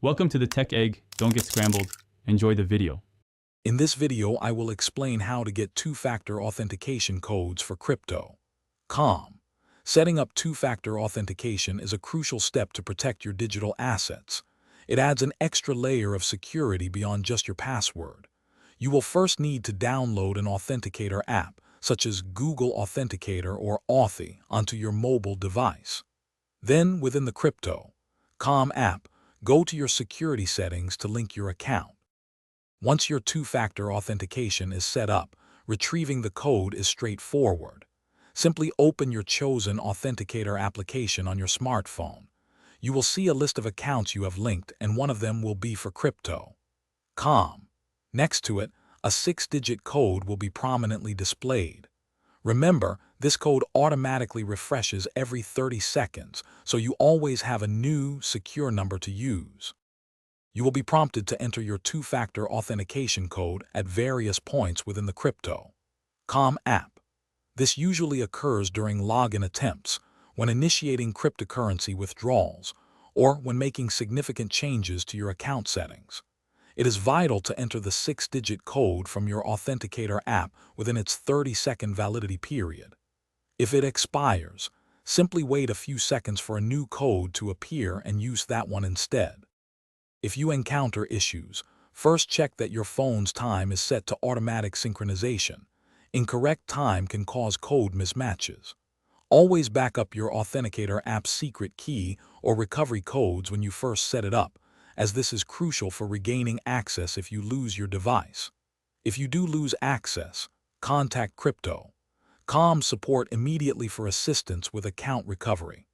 Welcome to the Tech Egg. Don't get scrambled. Enjoy the video. In this video, I will explain how to get two-factor authentication codes for crypto. Setting up two-factor authentication is a crucial step to protect your digital assets. It adds an extra layer of security beyond just your password. You will first need to download an authenticator app, such as Google Authenticator or Authy, onto your mobile device. Then, within the Crypto.com app, go to your security settings to link your account. Once your two-factor authentication is set up, retrieving the code is straightforward. Simply open your chosen authenticator application on your smartphone. You will see a list of accounts you have linked, and one of them will be for Crypto.com. Next to it, a 6-digit code will be prominently displayed. Remember, this code automatically refreshes every 30 seconds, so you always have a new, secure number to use. You will be prompted to enter your two-factor authentication code at various points within the Crypto.com app. This usually occurs during login attempts, when initiating cryptocurrency withdrawals, or when making significant changes to your account settings. It is vital to enter the 6-digit code from your authenticator app within its 30-second validity period. If it expires, simply wait a few seconds for a new code to appear and use that one instead. If you encounter issues, first check that your phone's time is set to automatic synchronization. Incorrect time can cause code mismatches. Always back up your authenticator app's secret key or recovery codes when you first set it up, as this is crucial for regaining access if you lose your device. If you do lose access, contact Crypto.com support immediately for assistance with account recovery.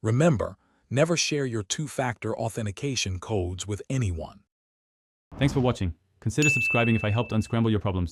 Remember, never share your two-factor authentication codes with anyone. Thanks for watching. Consider subscribing if I helped unscramble your problems.